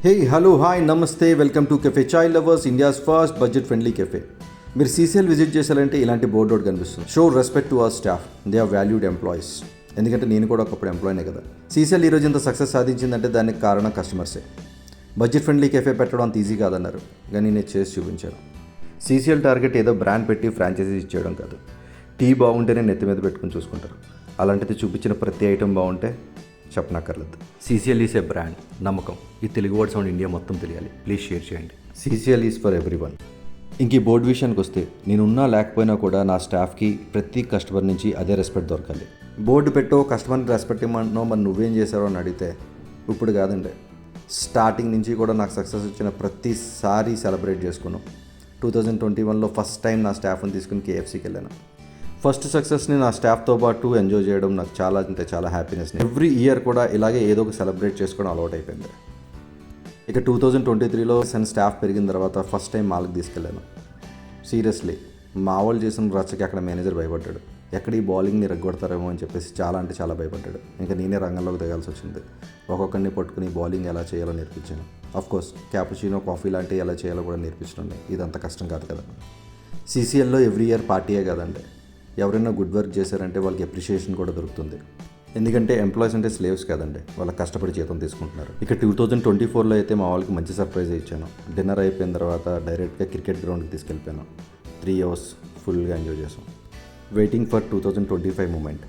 హే hello hi నమస్తే welcome to cafe chai lovers India's first budget friendly cafe. మీరు CCL visit చేశారంటే ఇలాంటి board ఒకటి కనిపిస్తుంది. Show respect to our staff, they are valued employees. ఎందుకంటే నేను కూడా ఒకప్పుడు ఎంప్లాయీనే కదా. సీసీఎల్ ఈరోజు ఇంత సక్సెస్ సాధించిందంటే దానికి కారణం కస్టమర్సే. బడ్జెట్ ఫ్రెండ్లీ కెఫే పెట్టడం అంత ఈజీ కాదన్నారు, కానీ నేను చేసి చూపించాను. సీసీఎల్ టార్గెట్ ఏదో బ్రాండ్ పెట్టి ఫ్రాంచైజీ ఇచ్చేయడం కాదు. టీ బాగుంటేనే నెత్తి మీద పెట్టుకుని చూసుకుంటారు. అలాంటిది చూపించిన ప్రతి ఐటెం బాగుంటే చెప్పనక్కర్లేదు. సీసీఎల్ ఈస్ ఏ బ్రాండ్, నమ్మకం. ఈ తెలుగు వర్డ్ సౌండ్ ఇండియా మొత్తం తెలియాలి. ప్లీజ్ షేర్ చేయండి. CCL is for every one. ఇంక ఈ బోర్డు విషయానికి వస్తే, నేనున్నా లేకపోయినా కూడా నా స్టాఫ్కి ప్రతి కస్టమర్ నుంచి అదే రెస్పెక్ట్ దొరకాలి. బోర్డు పెట్టో కస్టమర్కి రెస్పెక్ట్ ఇవ్వమంటున్నావు, మరి నువ్వేం చేశారో అని అడిగితే ఇప్పుడు కాదండి, స్టార్టింగ్ నుంచి కూడా నాకు సక్సెస్ వచ్చిన ప్రతిసారి సెలబ్రేట్ చేసుకున్నాం. 2021లో ఫస్ట్ టైం నా స్టాఫ్ని తీసుకుని కేఎఫ్సీకి వెళ్ళాను. ఫస్ట్ సక్సెస్ని నా స్టాఫ్తో పాటు ఎంజాయ్ చేయడం నాకు చాలా అంటే చాలా హ్యాపీనెస్. ఎవ్రీ ఇయర్ కూడా ఇలాగే ఏదో ఒక సెలబ్రేట్ చేసుకోవడం అలవాటు అయిపోయింది. ఇక 2023లో స్టాఫ్ పెరిగిన తర్వాత ఫస్ట్ టైం మాల్కి తీసుకెళ్ళాను. సీరియస్లీ మా వాళ్ళు చేసిన రచ్చకి అక్కడ మేనేజర్ భయపడ్డాడు. ఎక్కడ ఈ బౌలింగ్ని రెగ్గొడతారేమో అని చెప్పేసి చాలా అంటే చాలా భయపడ్డాడు. ఇంకా నేనే రంగంలోకి దిగాల్సి వచ్చింది. ఒక్కొక్కరిని పట్టుకుని బౌలింగ్ ఎలా చేయాలో నేర్పించాను. ఆఫ్కోర్స్ క్యాపుచినో, కాఫీ లాంటివి ఎలా చేయాలో కూడా నేర్పించండి. ఇదంత కష్టం కాదు కదా. సీసీఎల్లో ఎవ్రీ ఇయర్ పార్టీయే కదండి. ఎవరైనా గుడ్ వర్క్ చేశారంటే వాళ్ళకి అప్రిషియేషన్ కూడా దొరుకుతుంది. ఎందుకంటే ఎంప్లాయీస్ అంటే స్లేవ్స్ కదండి, వాళ్ళకి కష్టపడి జీతం తీసుకుంటున్నారు. ఇక 2024లో అయితే మా వాళ్ళకి మంచి సర్ప్రైజ్ ఇచ్చాను. డిన్నర్ అయిపోయిన తర్వాత డైరెక్ట్గా క్రికెట్ గ్రౌండ్కి తీసుకెళ్ళిపోయాను. 3 hours ఫుల్గా ఎంజాయ్ చేసాం. Waiting for 2025 moment.